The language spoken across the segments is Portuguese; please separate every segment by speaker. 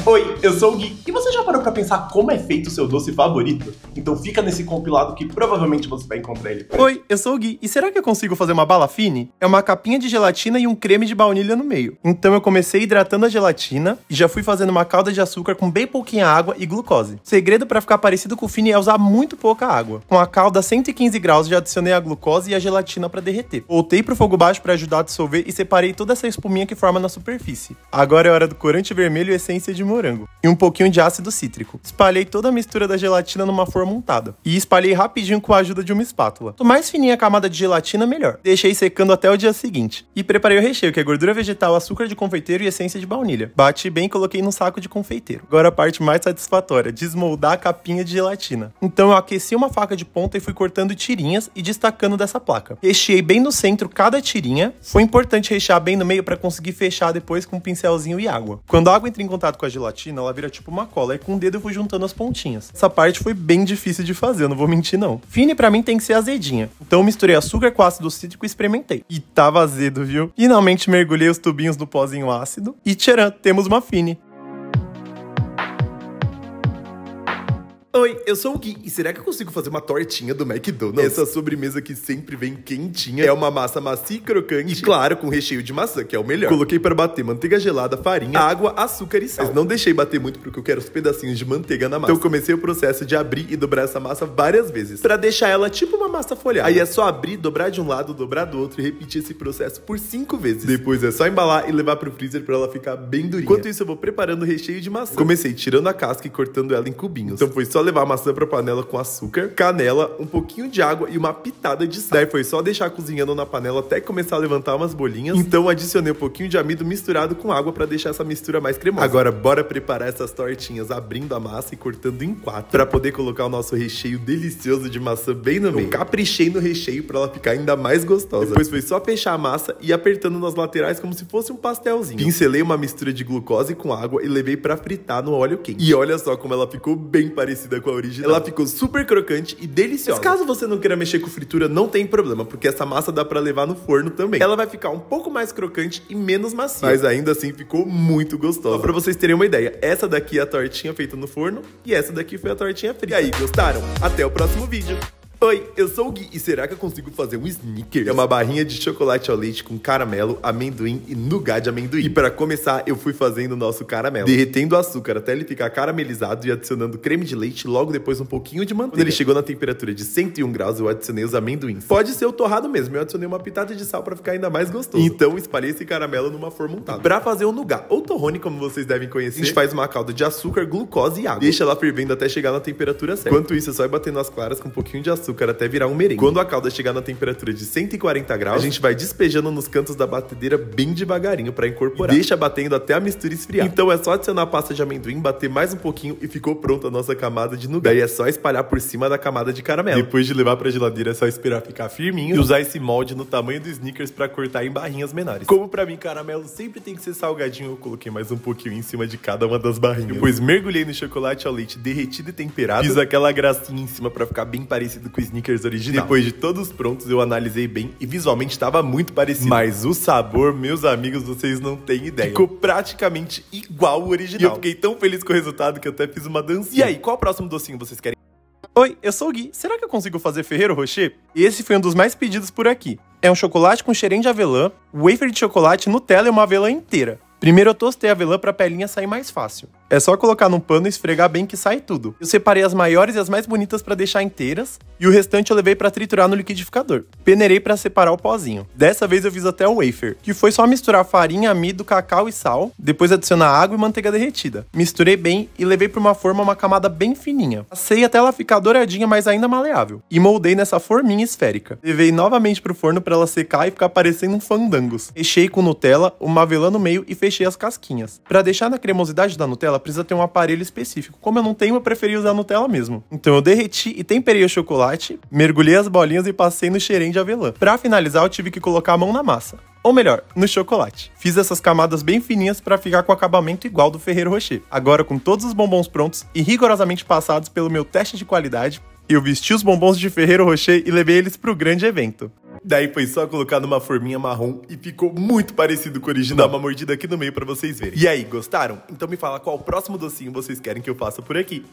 Speaker 1: Oi, eu sou o Gui, e você já parou pra pensar como é feito o seu doce favorito? Então fica nesse compilado que provavelmente você vai encontrar ele.
Speaker 2: Oi, eu sou o Gui, e será que eu consigo fazer uma bala fine? É uma capinha de gelatina e um creme de baunilha no meio. Então eu comecei hidratando a gelatina e já fui fazendo uma calda de açúcar com bem pouquinha água e glucose. O segredo pra ficar parecido com o fine é usar muito pouca água. Com a calda a 115 graus já adicionei a glucose e a gelatina pra derreter. Voltei pro fogo baixo pra ajudar a dissolver e separei toda essa espuminha que forma na superfície. Agora é hora do corante vermelho e essência de morango. E um pouquinho de ácido cítrico. Espalhei toda a mistura da gelatina numa forma untada. E espalhei rapidinho com a ajuda de uma espátula. Quanto mais fininha a camada de gelatina, melhor. Deixei secando até o dia seguinte. E preparei o recheio, que é gordura vegetal, açúcar de confeiteiro e essência de baunilha. Bati bem e coloquei num saco de confeiteiro. Agora a parte mais satisfatória, desmoldar a capinha de gelatina. Então eu aqueci uma faca de ponta e fui cortando tirinhas e destacando dessa placa. Recheei bem no centro cada tirinha. Foi importante rechear bem no meio para conseguir fechar depois com um pincelzinho e água. Quando a água entra em contato com a gelatina, ela vira tipo uma cola, e com o dedo eu fui juntando as pontinhas. Essa parte foi bem difícil de fazer, eu não vou mentir não. Fine pra mim tem que ser azedinha. Então eu misturei açúcar com ácido cítrico e experimentei. E tava azedo, viu? Finalmente mergulhei os tubinhos no pozinho ácido. E tcharam, temos uma fine.
Speaker 3: Oi, eu sou o Gui, e será que eu consigo fazer uma tortinha do McDonald's? Essa sobremesa que sempre vem quentinha, é uma massa macia e crocante, e claro, com recheio de maçã, que é o melhor. Coloquei para bater manteiga gelada, farinha, água, açúcar e sal. Mas não deixei bater muito porque eu quero os pedacinhos de manteiga na massa. Então comecei o processo de abrir e dobrar essa massa várias vezes, pra deixar ela tipo uma massa folhada. Aí é só abrir, dobrar de um lado, dobrar do outro e repetir esse processo por 5 vezes. Depois é só embalar e levar pro freezer pra ela ficar bem durinha. Enquanto isso eu vou preparando o recheio de maçã. Comecei tirando a casca e cortando ela em cubinhos. Então foi só levar a maçã pra panela com açúcar, canela, um pouquinho de água e uma pitada de sal. Daí foi só deixar cozinhando na panela até começar a levantar umas bolinhas. Então adicionei um pouquinho de amido misturado com água pra deixar essa mistura mais cremosa. Agora bora preparar essas tortinhas abrindo a massa e cortando em 4 pra poder colocar o nosso recheio delicioso de maçã bem no meio. Eu caprichei no recheio pra ela ficar ainda mais gostosa. Depois foi só fechar a massa e apertando nas laterais como se fosse um pastelzinho. Pincelei uma mistura de glucose com água e levei pra fritar no óleo quente. E olha só como ela ficou bem parecida com a original. Ela ficou super crocante e deliciosa. Mas caso você não queira mexer com fritura, não tem problema, porque essa massa dá pra levar no forno também. Ela vai ficar um pouco mais crocante e menos macia, mas ainda assim ficou muito gostosa. Só pra vocês terem uma ideia, essa daqui é a tortinha feita no forno e essa daqui foi a tortinha frita. E aí, gostaram? Até o próximo vídeo! Oi, eu sou o Gui, e será que eu consigo fazer um Snickers? É uma barrinha de chocolate ao leite com caramelo, amendoim e nougat de amendoim. E para começar, eu fui fazendo o nosso caramelo, derretendo o açúcar até ele ficar caramelizado e adicionando creme de leite, logo depois um pouquinho de manteiga. Quando ele chegou na temperatura de 101 graus, eu adicionei os amendoins. Pode ser o torrado mesmo, eu adicionei uma pitada de sal para ficar ainda mais gostoso. Então espalhei esse caramelo numa forma untada. Para fazer o nougat, ou torrone, como vocês devem conhecer, a gente faz uma calda de açúcar, glucose e água. Deixa ela fervendo até chegar na temperatura certa. Enquanto isso, é só ir batendo as claras com um pouquinho de açúcar até virar um merengue. Quando a calda chegar na temperatura de 140 graus, a gente vai despejando nos cantos da batedeira bem devagarinho pra incorporar. E deixa batendo até a mistura esfriar. Então é só adicionar a pasta de amendoim, bater mais um pouquinho e ficou pronta a nossa camada de nougat. Daí é só espalhar por cima da camada de caramelo. Depois de levar pra geladeira, é só esperar ficar firminho e usar esse molde no tamanho do Snickers pra cortar em barrinhas menores. Como pra mim caramelo sempre tem que ser salgadinho, eu coloquei mais um pouquinho em cima de cada uma das barrinhas. Depois mergulhei no chocolate ao leite derretido e temperado. Fiz aquela gracinha em cima pra ficar bem parecido com o Snickers original. Depois de todos prontos, eu analisei bem e visualmente estava muito parecido. Mas o sabor, meus amigos, vocês não têm ideia. Ficou praticamente igual o original. E eu fiquei tão feliz com o resultado que eu até fiz uma dancinha. E aí, qual o próximo docinho vocês querem?
Speaker 2: Oi, eu sou o Gui. Será que eu consigo fazer Ferrero Rocher? Esse foi um dos mais pedidos por aqui. É um chocolate com cheirinho de avelã, wafer de chocolate, Nutella e uma avelã inteira. Primeiro eu tostei a avelã pra pelinha sair mais fácil. É só colocar num pano e esfregar bem que sai tudo. Eu separei as maiores e as mais bonitas pra deixar inteiras, e o restante eu levei pra triturar no liquidificador. Peneirei pra separar o pozinho. Dessa vez eu fiz até o wafer, que foi só misturar farinha, amido, cacau e sal, depois adicionar água e manteiga derretida. Misturei bem e levei pra uma forma uma camada bem fininha. Passei até ela ficar douradinha, mas ainda maleável. E moldei nessa forminha esférica. Levei novamente pro forno pra ela secar e ficar parecendo um fandangos. Recheei com Nutella, uma avelã no meio e fechei as casquinhas. Pra deixar na cremosidade da Nutella, precisa ter um aparelho específico. Como eu não tenho, eu preferi usar a Nutella mesmo. Então eu derreti e temperei o chocolate, mergulhei as bolinhas e passei no cheirinho de avelã. Pra finalizar, eu tive que colocar a mão na massa. Ou melhor, no chocolate. Fiz essas camadas bem fininhas pra ficar com o acabamento igual do Ferrero Rocher. Agora, com todos os bombons prontos e rigorosamente passados pelo meu teste de qualidade, eu vesti os bombons de Ferrero Rocher e levei eles pro grande evento.
Speaker 3: Daí foi só colocar numa forminha marrom e ficou muito parecido com o original. Dá uma mordida aqui no meio pra vocês verem. E aí, gostaram? Então me fala qual o próximo docinho vocês querem que eu faça por aqui.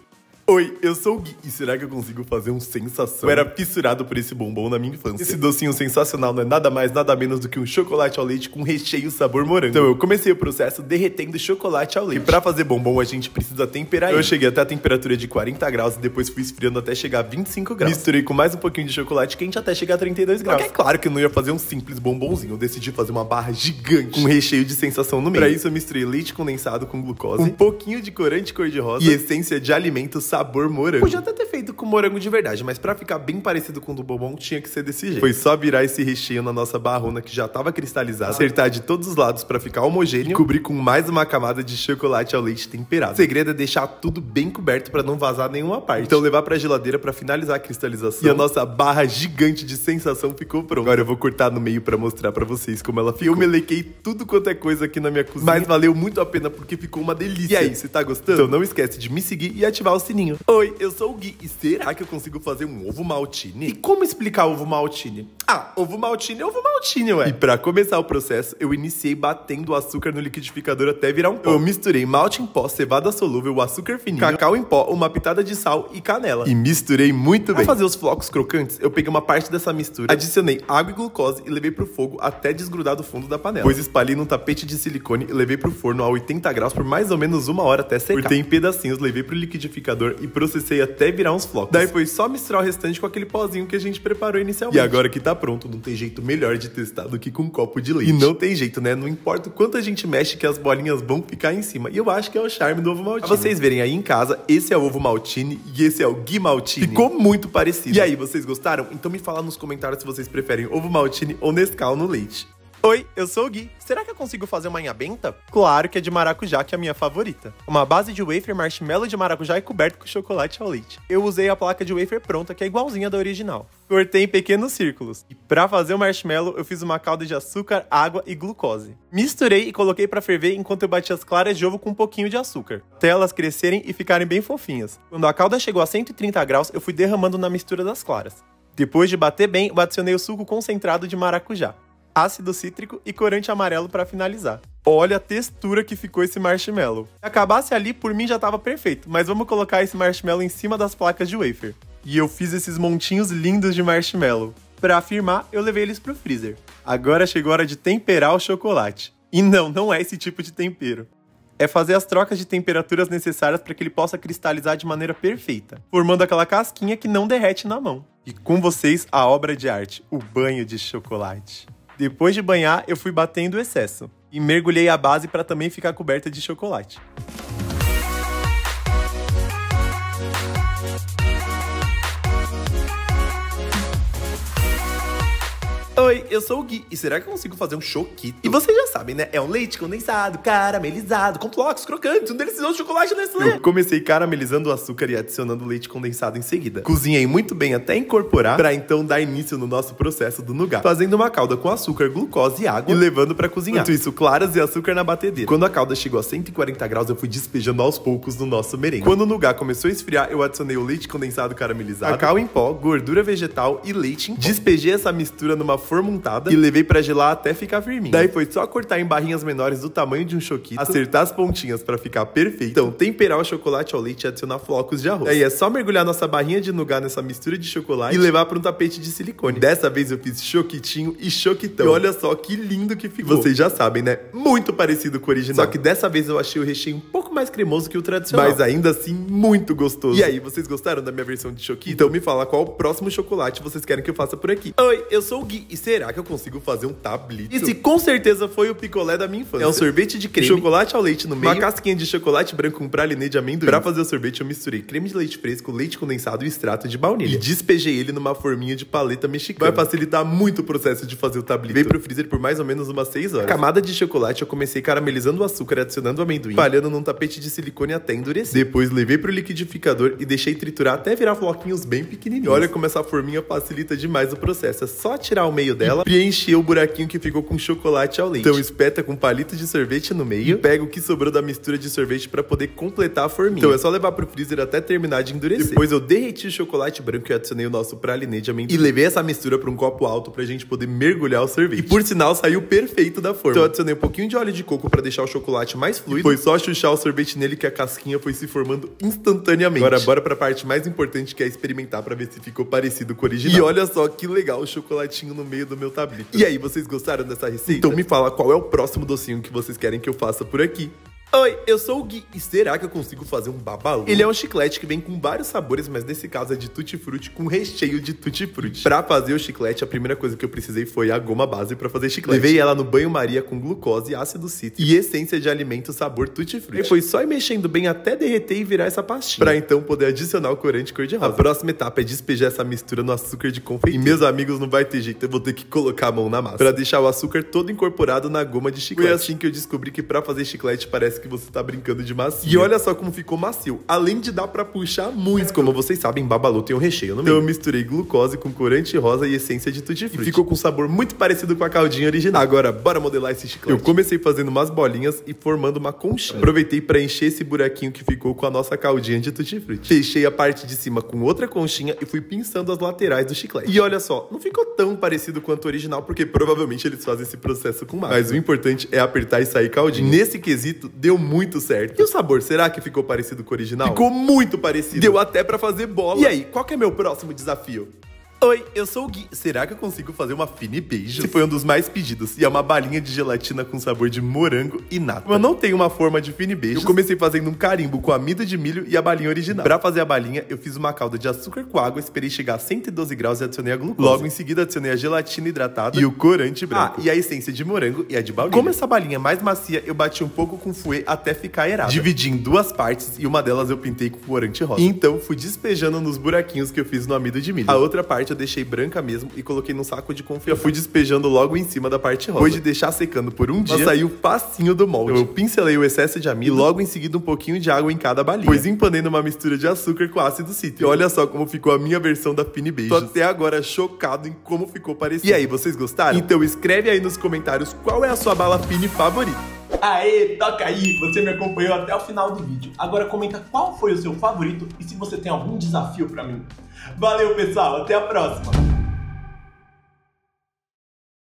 Speaker 3: Oi, eu sou o Gui, e será que eu consigo fazer um sensação? Eu era fissurado por esse bombom na minha infância. Esse docinho sensacional não é nada mais, nada menos do que um chocolate ao leite com recheio sabor morango. Então eu comecei o processo derretendo chocolate ao leite. E pra fazer bombom a gente precisa temperar ele. Eu cheguei até a temperatura de 40 graus e depois fui esfriando até chegar a 25 graus. Misturei com mais um pouquinho de chocolate quente até chegar a 32 graus. Só que é claro que eu não ia fazer um simples bombonzinho, eu decidi fazer uma barra gigante com recheio de sensação no meio. Pra isso eu misturei leite condensado com glucose, um pouquinho de corante cor-de-rosa e essência de alimento sabor morango. Podia até ter feito com morango de verdade, mas pra ficar bem parecido com o do bombom, tinha que ser desse jeito. Foi só virar esse recheio na nossa barrona que já tava cristalizada, acertar de todos os lados pra ficar homogêneo e cobrir com mais uma camada de chocolate ao leite temperado. O segredo é deixar tudo bem coberto pra não vazar nenhuma parte. Então levar pra geladeira pra finalizar a cristalização. E a nossa barra gigante de sensação ficou pronta. Agora eu vou cortar no meio pra mostrar pra vocês como ela ficou. Eu melequei tudo quanto é coisa aqui na minha cozinha, mas valeu muito a pena porque ficou uma delícia. E aí, você tá gostando? Então não esquece de me seguir e ativar o sininho. Oi, eu sou o Gui, e será que eu consigo fazer um ovo maltine? E como explicar ovo maltine? Ah, ovo maltine é ovo maltine, ué. E pra começar o processo, eu iniciei batendo o açúcar no liquidificador até virar um pó. Eu misturei malte em pó, cevada solúvel, açúcar fininho, cacau em pó, uma pitada de sal e canela. E misturei muito bem. Pra fazer os flocos crocantes, eu peguei uma parte dessa mistura, adicionei água e glucose e levei pro fogo até desgrudar do fundo da panela. Depois espalhei num tapete de silicone e levei pro forno a 80 graus por mais ou menos 1 hora até secar. Cortei em pedacinhos, levei pro liquidificador e processei até virar uns flocos. Daí foi só misturar o restante com aquele pozinho que a gente preparou inicialmente. E agora que tá pronto, não tem jeito melhor de testar do que com um copo de leite. E não tem jeito, né? Não importa o quanto a gente mexe que as bolinhas vão ficar em cima. E eu acho que é o charme do ovo maltine. Pra vocês verem aí em casa, esse é o ovo maltine e esse é o Gui maltine. Ficou muito parecido. E aí, vocês gostaram? Então me fala nos comentários se vocês preferem ovo maltine ou Nescau no leite.
Speaker 2: Oi, eu sou o Gui. Será que eu consigo fazer uma inhabenta? Claro que é de maracujá, que é a minha favorita. Uma base de wafer marshmallow de maracujá e coberto com chocolate ao leite. Eu usei a placa de wafer pronta, que é igualzinha da original. Cortei em pequenos círculos. E pra fazer o marshmallow, eu fiz uma calda de açúcar, água e glucose. Misturei e coloquei pra ferver enquanto eu batia as claras de ovo com um pouquinho de açúcar, até elas crescerem e ficarem bem fofinhas. Quando a calda chegou a 130 graus, eu fui derramando na mistura das claras. Depois de bater bem, eu adicionei o suco concentrado de maracujá, ácido cítrico e corante amarelo para finalizar. Olha a textura que ficou esse marshmallow. Se acabasse ali, por mim já tava perfeito, mas vamos colocar esse marshmallow em cima das placas de wafer. E eu fiz esses montinhos lindos de marshmallow. Para afirmar, eu levei eles pro freezer. Agora chegou a hora de temperar o chocolate. E não é esse tipo de tempero. É fazer as trocas de temperaturas necessárias para que ele possa cristalizar de maneira perfeita, formando aquela casquinha que não derrete na mão. E com vocês, a obra de arte, o banho de chocolate. Depois de banhar, eu fui batendo o excesso e mergulhei a base para também ficar coberta de chocolate.
Speaker 3: Oi, eu sou o Gui, e será que eu consigo fazer um choquito? E vocês já sabem, né? É um leite condensado, caramelizado, com flocos crocantes, um delicioso chocolate Nestlé. Eu comecei caramelizando o açúcar e adicionando leite condensado em seguida. Cozinhei muito bem até incorporar, pra então dar início no nosso processo do nougat, fazendo uma calda com açúcar, glucose e água e levando pra cozinhar. Enquanto isso, claras e açúcar na batedeira. Quando a calda chegou a 140 graus, eu fui despejando aos poucos no nosso merengue. Quando o nougat começou a esfriar, eu adicionei o leite condensado caramelizado, cacau em pó, gordura vegetal e leite em pó. Despejei essa mistura numa forma untada e levei pra gelar até ficar firminho. Daí foi só cortar em barrinhas menores do tamanho de um choquito, acertar as pontinhas pra ficar perfeito. Então, temperar o chocolate ao leite e adicionar flocos de arroz. Daí é só mergulhar nossa barrinha de nougat nessa mistura de chocolate e levar pra um tapete de silicone. Dessa vez eu fiz choquitinho e choquitão. E olha só que lindo que ficou. Vocês já sabem, né? Muito parecido com o original. Só que dessa vez eu achei o recheio um pouco mais cremoso que o tradicional. Mas ainda assim, muito gostoso. E aí, vocês gostaram da minha versão de choquito? Então me fala qual o próximo chocolate vocês querem que eu faça por aqui. Oi, eu sou o Gui, e será que eu consigo fazer um tablito? Esse com certeza foi o picolé da minha infância. É um sorvete de creme, chocolate ao leite no meio, uma casquinha de chocolate branco com pralinê de amendoim. Pra fazer o sorvete eu misturei creme de leite fresco, leite condensado e extrato de baunilha. E despejei ele numa forminha de paleta mexicana. Vai facilitar muito o processo de fazer o tablito. Veio pro freezer por mais ou menos umas 6 horas. A camada de chocolate eu comecei caramelizando o açúcar e adicionando o amendoim, espalhando num tapete de silicone até endurecer. Depois levei pro liquidificador e deixei triturar até virar floquinhos bem pequenininhos. E olha como essa forminha facilita demais o processo. É só tirar o meio dela nela, preencher o buraquinho que ficou com chocolate ao leite. Então espeta com palito de sorvete no meio e pega o que sobrou da mistura de sorvete pra poder completar a forminha. Então é só levar pro freezer até terminar de endurecer. Depois eu derreti o chocolate branco e adicionei o nosso pralinê de amendoim. E levei essa mistura pra um copo alto pra gente poder mergulhar o sorvete. E por sinal saiu perfeito da forma. Então eu adicionei um pouquinho de óleo de coco pra deixar o chocolate mais fluido. Foi só chuchar o sorvete nele que a casquinha foi se formando instantaneamente. Agora bora pra parte mais importante, que é experimentar pra ver se ficou parecido com o original. E olha só que legal o chocolatinho no meio do meu tablito. E aí, vocês gostaram dessa receita? Então me fala qual é o próximo docinho que vocês querem que eu faça por aqui. Oi, eu sou o Gui, e será que eu consigo fazer um babalu? Ele é um chiclete que vem com vários sabores, mas nesse caso é de tutti-frutti com recheio de tutti-frutti. Pra fazer o chiclete, a primeira coisa que eu precisei foi a goma base pra fazer chiclete. Levei ela no banho-maria com glucose, ácido cítrico e essência de alimento sabor tutti-frutti. E foi só ir mexendo bem até derreter e virar essa pastinha, pra então poder adicionar o corante cor-de-rosa. A próxima etapa é despejar essa mistura no açúcar de confeiteiro. E meus amigos, não vai ter jeito, eu vou ter que colocar a mão na massa pra deixar o açúcar todo incorporado na goma de chiclete. Foi assim que eu descobri que pra fazer chiclete parece que você tá brincando de macio. E olha só como ficou macio, além de dar pra puxar muito. Mas como vocês sabem, babalu tem um recheio no meio. Então eu misturei glucose com corante rosa e essência de tutti-frutti. Ficou com um sabor muito parecido com a caldinha original. Agora, bora modelar esse chiclete. Eu comecei fazendo umas bolinhas e formando uma conchinha. Aproveitei pra encher esse buraquinho que ficou com a nossa caldinha de tutti-frutti. Fechei a parte de cima com outra conchinha e fui pinçando as laterais do chiclete. E olha só, não ficou tão parecido quanto o original, porque provavelmente eles fazem esse processo com massa. Mas o importante é apertar e sair caldinho. Nesse quesito, deu muito certo. E o sabor, será que ficou parecido com o original? Ficou muito parecido. Deu até pra fazer bola. E aí, qual que é meu próximo desafio? Oi, eu sou o Gui. Será que eu consigo fazer uma fine beijo? Esse foi um dos mais pedidos. E é uma balinha de gelatina com sabor de morango e nata. Eu não tenho uma forma de fine beijo. Eu comecei fazendo um carimbo com amido de milho e a balinha original. Pra fazer a balinha, eu fiz uma calda de açúcar com água, esperei chegar a 112 graus e adicionei a glucose. Logo em seguida, adicionei a gelatina hidratada e o corante branco. E a essência de morango e a de baunilha. Como essa balinha é mais macia, eu bati um pouco com fouet até ficar aerada. Dividi em duas partes e uma delas eu pintei com corante rosa. E então, fui despejando nos buraquinhos que eu fiz no amido de milho. A outra parte eu deixei branca mesmo e coloquei num saco de confeiteiro. Eu fui despejando logo em cima da parte rosa. Depois de deixar secando por um dia, saiu facinho do molde. Eu pincelei o excesso de amido e logo em seguida um pouquinho de água em cada balinha. Pois empanei numa mistura de açúcar com ácido cítrico. E olha só como ficou a minha versão da fine beijo. Tô até agora chocado em como ficou parecido. E aí, vocês gostaram? Então escreve aí nos comentários qual é a sua bala fine favorita.
Speaker 1: Aê, toca aí! Você me acompanhou até o final do vídeo. Agora comenta qual foi o seu favorito e se você tem algum desafio pra mim. Valeu, pessoal! Até a próxima!